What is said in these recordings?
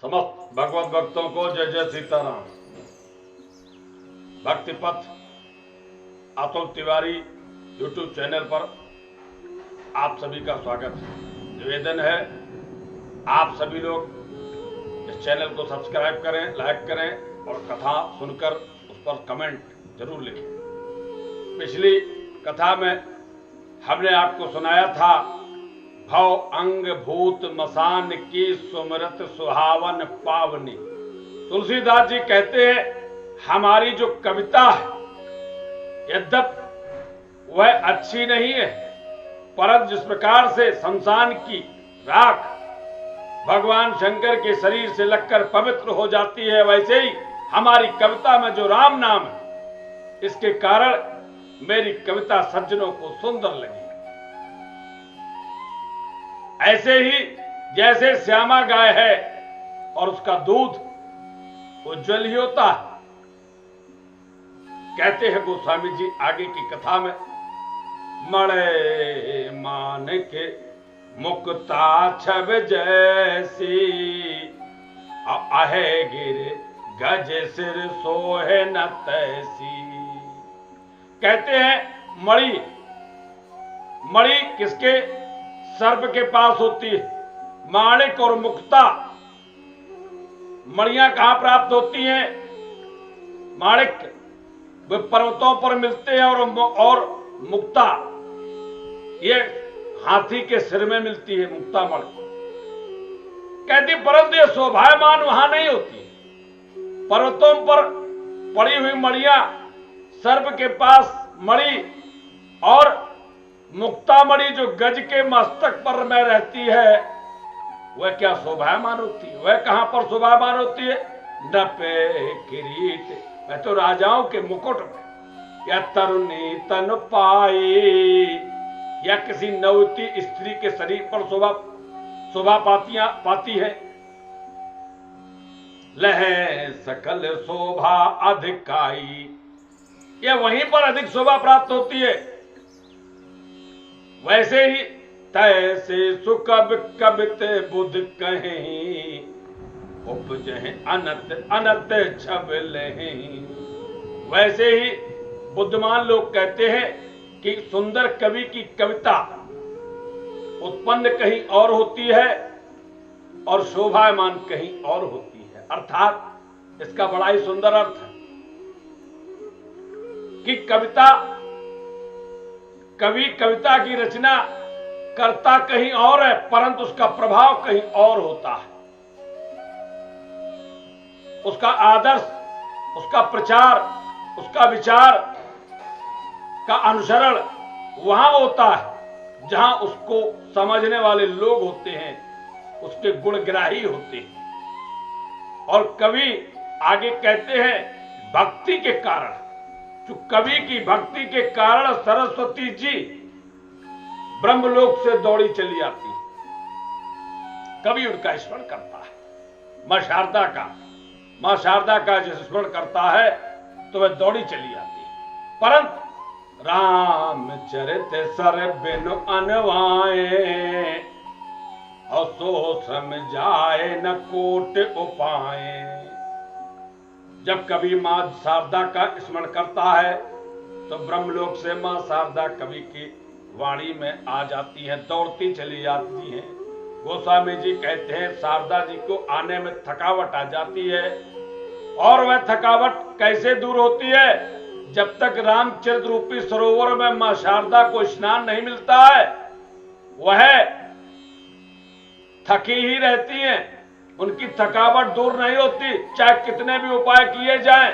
समस्त भगवत भक्तों को जय जय सीताराम। भक्ति पथ अतुल तिवारी यूट्यूब चैनल पर आप सभी का स्वागत है। निवेदन है आप सभी लोग इस चैनल को सब्सक्राइब करें, लाइक करें और कथा सुनकर उस पर कमेंट जरूर लिखें। पिछली कथा में हमने आपको सुनाया था भव अंग भूत मसान की सुमरत सुहावन पावनी। तुलसीदास जी कहते हैं हमारी जो कविता है यद्यप वह अच्छी नहीं है, परंतु जिस प्रकार से शमशान की राख भगवान शंकर के शरीर से लगकर पवित्र हो जाती है, वैसे ही हमारी कविता में जो राम नाम है इसके कारण मेरी कविता सज्जनों को सुंदर लगी। ऐसे ही जैसे श्यामा गाय है और उसका दूध उज्जवल ही होता है। कहते हैं गोस्वामी जी आगे की कथा में, मड़े मान के मुक्ता छब जैसी आहे गिर गज सिर सोहे न तैसी। कहते हैं मणि किसके सर्प के पास होती है? माणिक और मुक्ता। मणियां कहां प्राप्त होती हैं? माणिक वे पर्वतों पर मिलते हैं और मुक्ता ये हाथी के सिर में मिलती है मुक्ता मणि। कहती परंतु ये शोभायमान वहां नहीं होती। पर्वतों पर पड़ी हुई मणियां, सर्प के पास मणि और मुक्ता मणि जो गज के मस्तक पर में रहती है वह क्या शोभायमान होती है? वह कहां पर शोभायमान होती है? न पे किरीट, वह तो राजाओं के मुकुट में, या तरुणी तन पाई, या किसी नवती स्त्री के शरीर पर शोभा पाती है। लहे सकल शोभा अधिकाई, यह वहीं पर अधिक शोभा प्राप्त होती है। वैसे ही तैसे सुकब कबिते बुध कहीं उपजहे अनत अनत छब लहीं। वैसे ही बुद्धिमान लोग कहते हैं कि सुंदर कवि की कविता उत्पन्न कहीं और होती है और शोभायमान कहीं और होती है। अर्थात इसका बड़ा ही सुंदर अर्थ है कि कवि कविता की रचना करता कहीं और है परंतु उसका प्रभाव कहीं और होता है। उसका आदर्श, उसका प्रचार, उसका विचार का अनुसरण वहां होता है जहां उसको समझने वाले लोग होते हैं, उसके गुणग्राही होते हैं। और कवि आगे कहते हैं भक्ति के कारण, जो कवि की भक्ति के कारण सरस्वती जी ब्रह्मलोक से दौड़ी चली आती। कवि उनका स्मरण करता है, मां शारदा का जो स्मरण करता है तो वह दौड़ी चली आती है। परंतु रामचरित सर बिन अनवाए और सो समझाए न कोट उपाए। जब कवि मां शारदा का स्मरण करता है तो ब्रह्मलोक से मां शारदा कवि की वाणी में आ जाती है, दौड़ती चली जाती है। गोस्वामी जी कहते हैं शारदा जी को आने में थकावट आ जाती है और वह थकावट कैसे दूर होती है? जब तक रामचरित रूपी सरोवर में मां शारदा को स्नान नहीं मिलता है वह थकी ही रहती हैं, उनकी थकावट दूर नहीं होती चाहे कितने भी उपाय किए जाएं।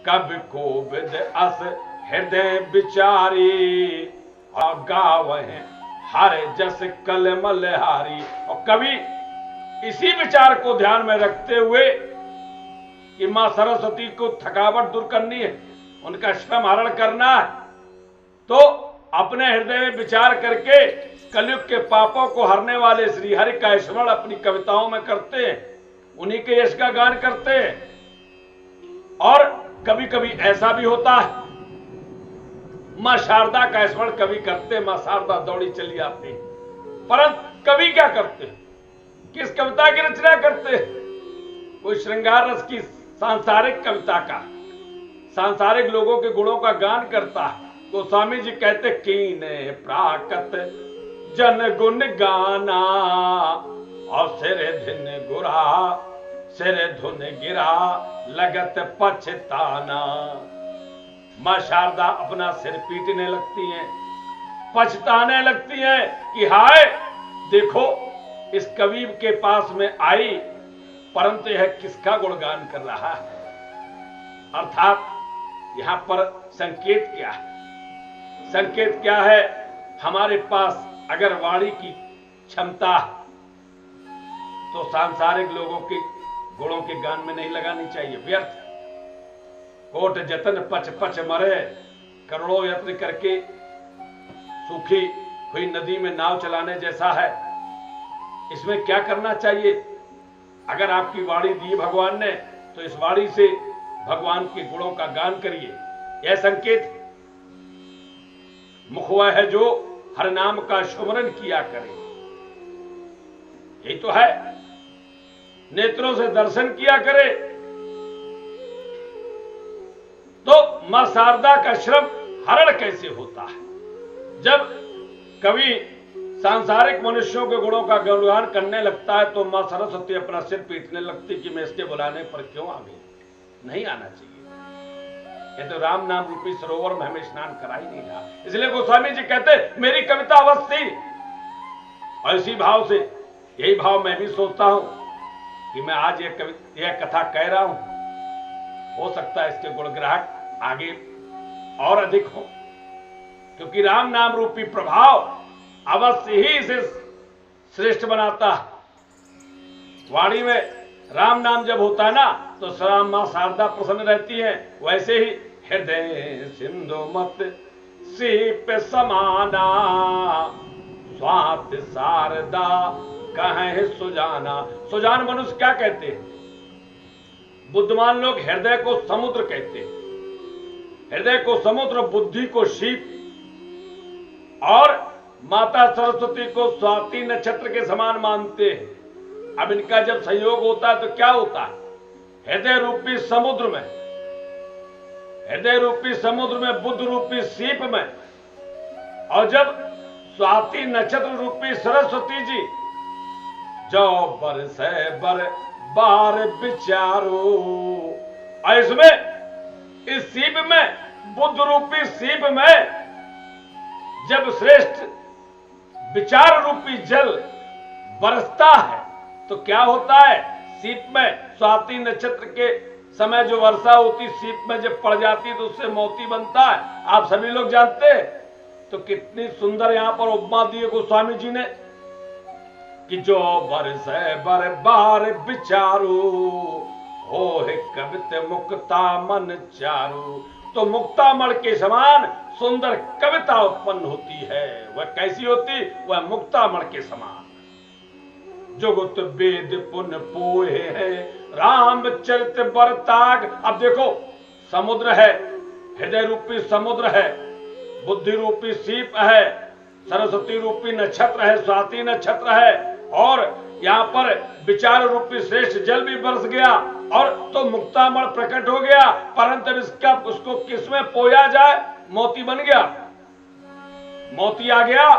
कब को विद अस हृदय विचारी गावहे हर जस कलमल हारी। और कवि इसी विचार को ध्यान में रखते हुए कि मां सरस्वती को थकावट दूर करनी है, उनका श्रम हरण करना है, तो अपने हृदय में विचार करके कलयुग के पापों को हरने वाले श्री हरि का स्मरण अपनी कविताओं में करते हैं, उन्हीं के यश का गान करते हैं। और कभी कभी ऐसा भी होता है मां शारदा का स्मरण कवि करते, मां शारदा दौड़ी चली आती। परंतु कवि क्या करते, किस कविता की रचना करते? कोई श्रृंगार रस की सांसारिक कविता का, सांसारिक लोगों के गुणों का गान करता है। गोस्वामी जी कहते कीने प्राकत जन गुण गाना और सिरे धिन गुरा सिरे धुन गिरा लगत पछताना। मां शारदा अपना सिर पीटने लगती हैं, पछताने लगती हैं कि हाय देखो इस कवि के पास में आई, परंतु यह किसका गुणगान कर रहा है। अर्थात यहां पर संकेत क्या है? संकेत क्या है? हमारे पास अगर वाणी की क्षमता तो सांसारिक लोगों के गुणों के गान में नहीं लगानी चाहिए, व्यर्थ। कोट जतन पच पच मरे, करोड़ों यत्न करके सूखी हुई नदी में नाव चलाने जैसा है। इसमें क्या करना चाहिए? अगर आपकी वाणी दी भगवान ने तो इस वाणी से भगवान के गुणों का गान करिए। यह संकेत मुख वह है जो हर नाम का सुमरन किया करे, यही तो है। नेत्रों से दर्शन किया करे। तो मां शारदा का श्रम हरण कैसे होता है? जब कवि सांसारिक मनुष्यों के गुणों का गुणगान करने लगता है तो मां सरस्वती अपना सिर पीटने लगती कि मैं इसके बुलाने पर क्यों आ गई, नहीं आना चाहिए। ये तो राम नाम रूपी सरोवर में हमें स्नान करा ही नहीं रहा। इसलिए गोस्वामी जी कहते मेरी कविता अवश्य थी। और इसी भाव से, यही भाव मैं भी सोचता हूं कि मैं आज यह कथा कह रहा हूं, हो सकता है इसके गुणग्राहक आगे और अधिक हो, क्योंकि राम नाम रूपी प्रभाव अवश्य ही इसे श्रेष्ठ बनाता है। वाणी में राम नाम जब होता है ना तो श्याम मां शारदा प्रसन्न रहती है। वैसे ही हृदय सिंधु मत सीप समाना स्वात शारदा कहे सुजाना। सुजान मनुष्य क्या कहते हैं? बुद्धिमान लोग हृदय को समुद्र कहते हैं। हृदय को समुद्र, बुद्धि को शीप, और माता सरस्वती को स्वाति नक्षत्र के समान मानते हैं। अब इनका जब संयोग होता है तो क्या होता है? हृदय रूपी समुद्र में, हृदय रूपी समुद्र में, बुद्ध रूपी सीप में, और जब स्वाति नक्षत्र रूपी सरस्वती जी जो बरसे बर बार विचारो, और इसमें इस सीप में, बुद्ध रूपी सीप में जब श्रेष्ठ विचार रूपी जल बरसता है तो क्या होता है? सीप में स्वाति नक्षत्र के समय जो वर्षा होती सीप में जब पड़ जाती तो उससे मोती बनता है। आप सभी लोग जानते हैं। तो कितनी सुंदर यहां पर उपमा दी है गोस्वामी जी ने कि जो बरसे बर बार विचारू हो है कवित मुक्ता मन चारू। तो मुक्तामण के समान सुंदर कविता उत्पन्न होती है। वह कैसी होती? वह मुक्तामण के समान। जुगत वेद पुन पोहे है रामचरित बरताग। अब देखो समुद्र है, हृदय रूपी समुद्र है, बुद्धि रूपी सीप है, सरस्वती रूपी नक्षत्र है, स्वाति नक्षत्र है, और यहां पर विचार रूपी श्रेष्ठ जल भी बरस गया और तो मुक्तामण प्रकट हो गया। परंतु इसका उसको किसमें पोया जाए? मोती बन गया, मोती आ गया।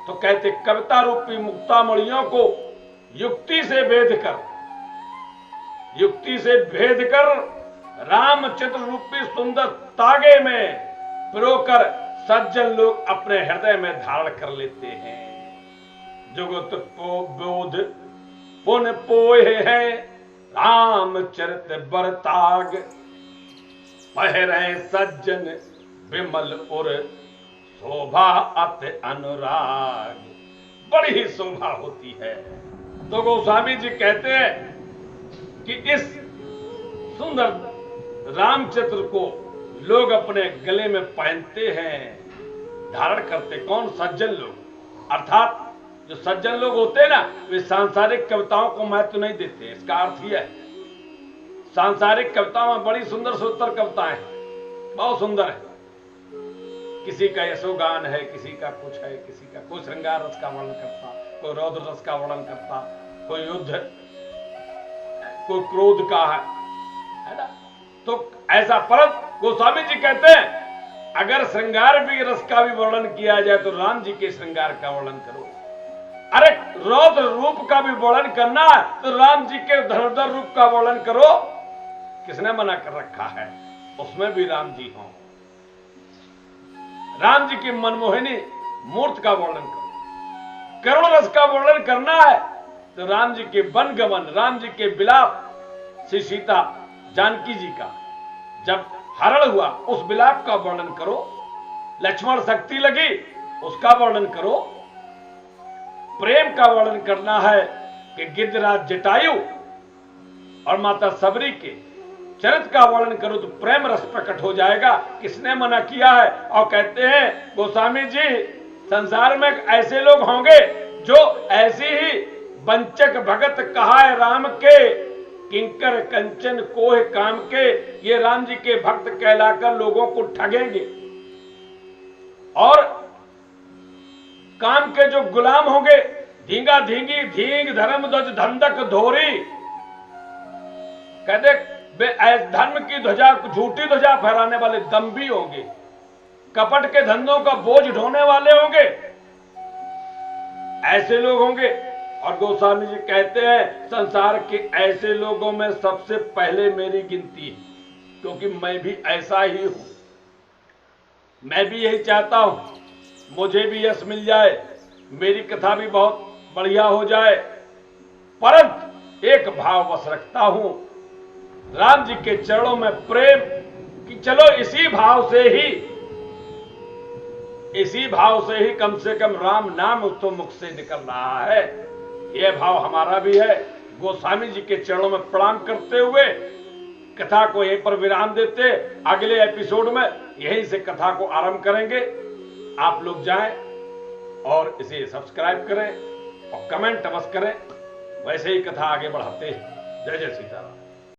तो कहते कविता रूपी मुक्तामणियों को युक्ति से भेद कर, युक्ति से भेद कर रामचंद्र रूपी सुंदर तागे में पिरोकर सज्जन लोग अपने हृदय में धारण कर लेते हैं। जुगत को बोध पुन पोहे है रामचरित बरताग। पहरे सज्जन विमल उर शोभा अति अनुराग। बड़ी ही शोभा होती है। तो गोस्वामी जी कहते हैं कि इस सुंदर रामचंद्र को लोग अपने गले में पहनते हैं, धारण करते। कौन? सज्जन लोग। अर्थात जो सज्जन लोग होते हैं ना, वे सांसारिक कविताओं को महत्व नहीं देते। इसका अर्थ यह है, सांसारिक कविताओं में बड़ी सुंदर सुंदर कविताएं हैं, बहुत सुंदर है। किसी का यशोगान है, किसी का कुछ है, किसी का कोई श्रृंगार रस का वर्णन करता, कोई रौद्र रस का वर्णन करता, कोई युद्ध कोई क्रोध का है ना। तो ऐसा, परंतु गोस्वामी जी कहते हैं अगर श्रृंगार भी रस का भी वर्णन किया जाए तो राम जी के श्रृंगार का वर्णन करो। अरे रौद्र रूप का भी वर्णन करना है तो राम जी के धनुर्धर रूप का वर्णन करो। किसने मना कर रखा है? उसमें भी राम जी हों। राम जी की मनमोहिनी मूर्त का वर्णन करो। करुण रस का वर्णन करना है तो राम जी के वन गमन, राम जी के विलाप, श्री सीता जानकी जी का जब हरण हुआ उस विलाप का वर्णन करो। लक्ष्मण शक्ति लगी उसका वर्णन करो। प्रेम का वर्णन करना है कि गिद्धराज जटायु और माता सबरी के चरित्र का वर्णन करो तो प्रेम रस प्रकट हो जाएगा। किसने मना किया है? और कहते हैं गोस्वामी जी संसार में ऐसे लोग होंगे जो ऐसी ही वंचक भगत कहा है राम के, किंकर कंचन कोह काम के, ये राम जी के भक्त कहलाकर लोगों को ठगेंगे और काम के जो गुलाम होंगे, धींगा धींगी धींग धर्म ध्वज धंधक धोरी, कहते धर्म की ध्वजा, झूठी ध्वजा फहराने वाले दम्भी होंगे, कपट के धंधों का बोझ ढोने वाले होंगे, ऐसे लोग होंगे। और गोस्वामी जी कहते हैं संसार के ऐसे लोगों में सबसे पहले मेरी गिनती है, क्योंकि मैं भी ऐसा ही हूं। मैं भी यही चाहता हूं मुझे भी यश मिल जाए, मेरी कथा भी बहुत बढ़िया हो जाए, परंतु एक भाव बस रखता हूं राम जी के चरणों में प्रेम कि चलो इसी भाव से ही कम से कम राम नाम तो मुख से निकल रहा है। यह भाव हमारा भी है। गोस्वामी जी के चरणों में प्रणाम करते हुए कथा को यहीं पर विराम देते, अगले एपिसोड में यहीं से कथा को आरंभ करेंगे। आप लोग जाएं और इसे सब्सक्राइब करें और कमेंट अवश्य करें, वैसे ही कथा आगे बढ़ाते हैं। जय जय सीताराम।